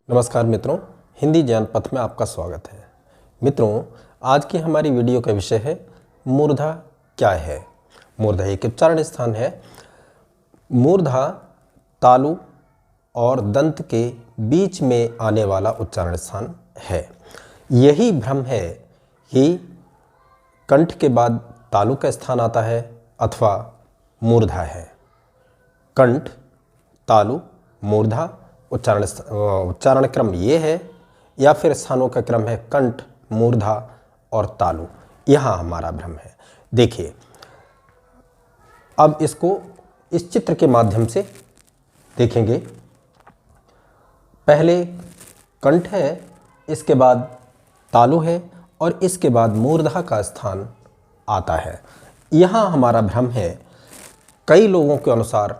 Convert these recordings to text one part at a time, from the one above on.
नमस्कार मित्रों, हिंदी ज्ञान पथ में आपका स्वागत है। मित्रों, आज की हमारी वीडियो का विषय है मूर्धा क्या है। मूर्धा एक उच्चारण स्थान है। मूर्धा तालु और दंत के बीच में आने वाला उच्चारण स्थान है। यही भ्रम है कि कंठ के बाद तालु का स्थान आता है अथवा मूर्धा है। कंठ, तालु, मूर्धा उच्चारण क्रम ये है, या फिर स्थानों का क्रम है कंठ, मूर्धा और तालु। यहाँ हमारा भ्रम है। देखिए, अब इसको इस चित्र के माध्यम से देखेंगे। पहले कंठ है, इसके बाद तालु है और इसके बाद मूर्धा का स्थान आता है। यहाँ हमारा भ्रम है। कई लोगों के अनुसार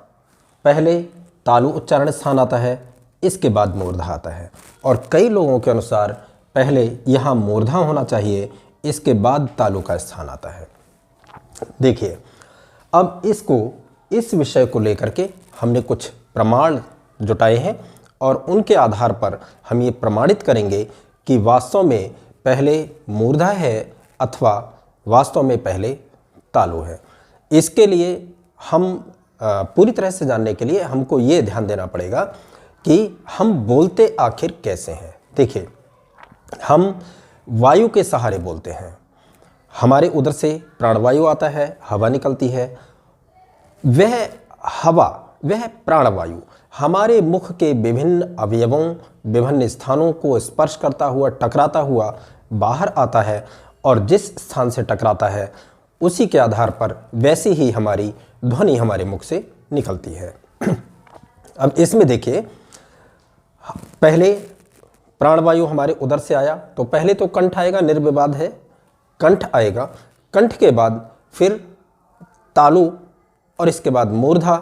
पहले तालु उच्चारण स्थान आता है, इसके बाद मूर्धा आता है, और कई लोगों के अनुसार पहले यहाँ मूर्धा होना चाहिए, इसके बाद तालु का स्थान आता है। देखिए, अब इस विषय को लेकर के हमने कुछ प्रमाण जुटाए हैं और उनके आधार पर हम ये प्रमाणित करेंगे कि वास्तव में पहले मूर्धा है अथवा वास्तव में पहले तालु है। इसके लिए हम पूरी तरह से जानने के लिए हमको ये ध्यान देना पड़ेगा कि हम बोलते आखिर कैसे हैं। देखिए, हम वायु के सहारे बोलते हैं। हमारे उदर से प्राणवायु आता है, हवा निकलती है। वह हवा, वह प्राणवायु हमारे मुख के विभिन्न अवयवों, विभिन्न स्थानों को स्पर्श करता हुआ, टकराता हुआ बाहर आता है, और जिस स्थान से टकराता है उसी के आधार पर वैसी ही हमारी ध्वनि हमारे मुख से निकलती है। अब इसमें देखिए, पहले प्राणवायु हमारे उदर से आया तो पहले तो कंठ आएगा, निर्विवाद है, कंठ आएगा। कंठ के बाद फिर तालु और इसके बाद मूर्धा।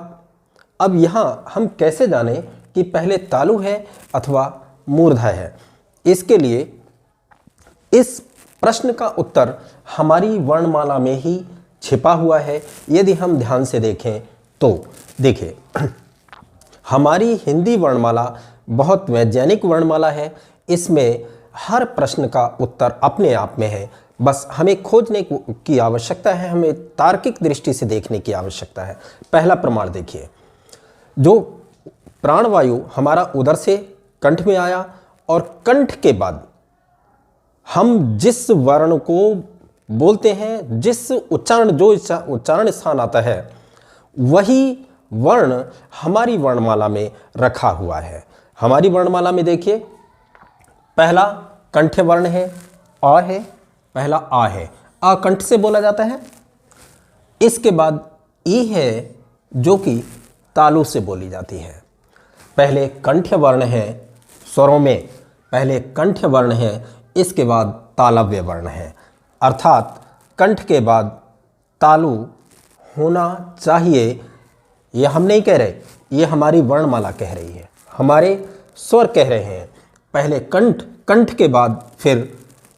अब यहाँ हम कैसे जाने कि पहले तालु है अथवा मूर्धा है? इसके लिए इस प्रश्न का उत्तर हमारी वर्णमाला में ही छिपा हुआ है। यदि हम ध्यान से देखें तो देखिए, हमारी हिंदी वर्णमाला बहुत वैज्ञानिक वर्णमाला है। इसमें हर प्रश्न का उत्तर अपने आप में है। बस हमें खोजने की आवश्यकता है, हमें तार्किक दृष्टि से देखने की आवश्यकता है। पहला प्रमाण देखिए, जो प्राणवायु हमारा उदर से कंठ में आया और कंठ के बाद हम जिस वर्ण को बोलते हैं, जिस उच्चारण स्थान आता है, वही वर्ण हमारी वर्णमाला में रखा हुआ है। हमारी वर्णमाला में देखिए, पहला कंठ वर्ण है, आ है, पहला आ है, आ कंठ से बोला जाता है। इसके बाद ई है जो कि तालु से बोली जाती है। पहले कंठ वर्ण है, स्वरों में पहले कंठ वर्ण है, इसके बाद तालव्य वर्ण है। अर्थात कंठ के बाद तालु होना चाहिए। यह हम नहीं कह रहे, ये हमारी वर्णमाला कह रही है, हमारे स्वर कह रहे हैं। पहले कंठ, कंठ के बाद फिर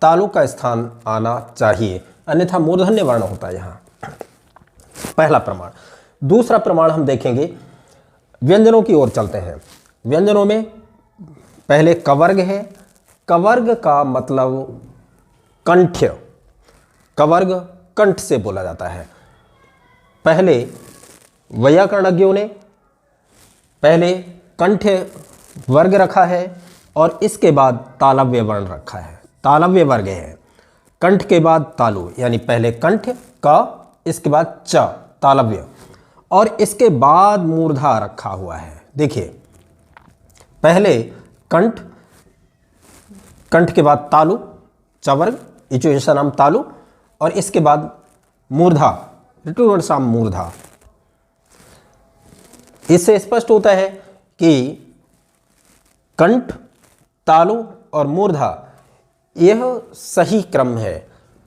तालु का स्थान आना चाहिए, अन्यथा मूर्धन्य वर्ण होता है यहाँ। पहला प्रमाण। दूसरा प्रमाण हम देखेंगे, व्यंजनों की ओर चलते हैं। व्यंजनों में पहले कवर्ग है। कवर्ग का मतलब कंठ्य, कवर्ग कंठ से बोला जाता है। पहले वैयाकरणज्ञों ने पहले कंठ वर्ग रखा है और इसके बाद तालव्य वर्ण रखा है। तालव्य वर्ग है, कंठ के बाद तालु, यानी पहले कंठ का, इसके बाद च तालव्य, और इसके बाद मूर्धा रखा हुआ है। देखिए, पहले कंठ, कंठ के बाद तालु, चवर्ग, इचुएशन नाम तालु, और इसके बाद मूर्धा, ऋतुवर्णसाम मूर्धा। इससे स्पष्ट होता है कि कंठ, तालु और मूर्धा यह सही क्रम है।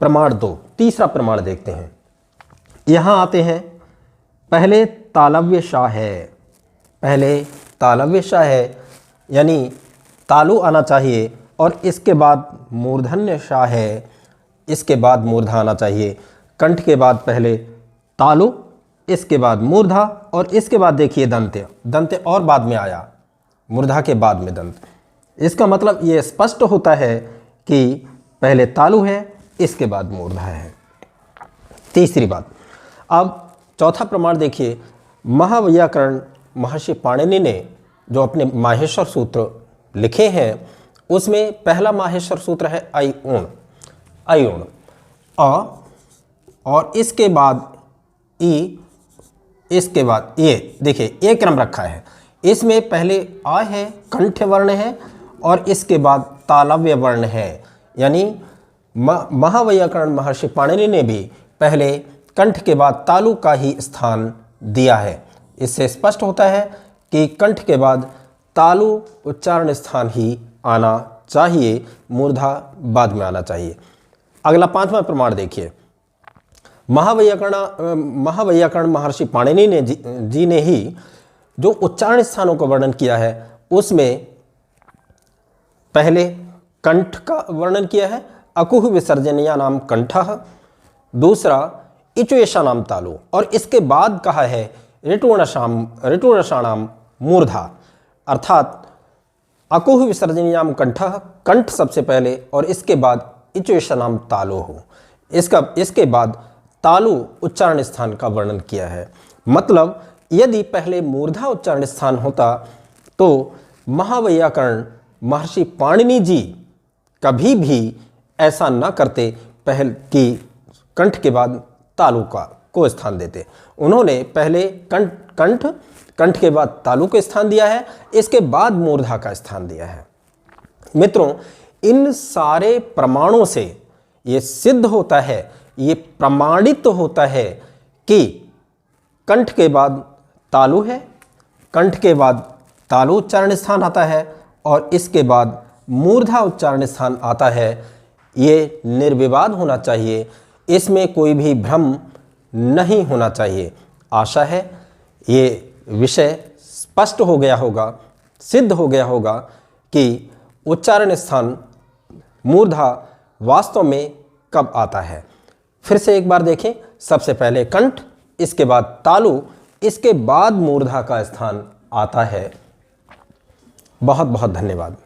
प्रमाण 2। तीसरा प्रमाण देखते हैं। यहाँ आते हैं, पहले तालव्य शाह है, पहले तालव्य शाह है, यानी तालु आना चाहिए, और इसके बाद मूर्धन्य शाह है, इसके बाद मूर्धा आना चाहिए। कंठ के बाद पहले तालु इसके बाद मूर्धा और इसके बाद देखिए दंत्य। दंत्य और बाद में आया, मूर्धा के बाद में दंत। इसका मतलब ये स्पष्ट होता है कि पहले तालु है, इसके बाद मूर्धा है। तीसरी बात, अब चौथा प्रमाण देखिए, महावैयाकरण महर्षि पाणिनि ने जो अपने माहेश्वर सूत्र लिखे हैं उसमें पहला माहेश्वर सूत्र है अयुण। अयुण और इसके बाद ई, इसके बाद ये देखिए ये क्रम रखा है। इसमें पहले आ है, कंठ वर्ण है, और इसके बाद तालव्य वर्ण है। यानी महावैयाकरण महर्षि पाणिनि ने भी पहले कंठ के बाद तालु का ही स्थान दिया है। इससे स्पष्ट होता है कि कंठ के बाद तालु उच्चारण स्थान ही आना चाहिए, मूर्धा बाद में आना चाहिए। अगला पांचवा प्रमाण देखिए, महावैयाकरण महर्षि पाणिनि ने जी ने ही जो उच्चारण स्थानों का वर्णन किया है उसमें पहले कंठ का वर्णन किया है, अकुह विसर्जनीया नाम कंठः, दूसरा इचुएशा नाम तालु, और इसके बाद कहा है ऋटुरषाणाम मूर्धा, अर्थात अकुह विसर्जनीयाम कंठः, कंठ सबसे पहले और इसके बाद इचुएशा नाम तालु हो। इसके बाद तालु उच्चारण स्थान का वर्णन किया है। मतलब यदि पहले मूर्धा उच्चारण स्थान होता तो महावैयाकरण महर्षि पाणिनि जी कभी भी ऐसा न करते पहल कि कंठ के बाद तालु को स्थान देते। उन्होंने पहले कंठ के बाद तालु को स्थान दिया है, इसके बाद मूर्धा का स्थान दिया है। मित्रों, इन सारे प्रमाणों से ये सिद्ध होता है, ये प्रमाणित होता है कि कंठ के बाद तालु है, कंठ के बाद तालु उच्चारण स्थान आता है और इसके बाद मूर्धा उच्चारण स्थान आता है। ये निर्विवाद होना चाहिए, इसमें कोई भी भ्रम नहीं होना चाहिए। आशा है ये विषय स्पष्ट हो गया होगा, सिद्ध हो गया होगा कि उच्चारण स्थान मूर्धा वास्तव में कब आता है। फिर से एक बार देखें, सबसे पहले कंठ, इसके बाद तालु, इसके बाद मूर्धा का स्थान आता है। बहुत बहुत धन्यवाद।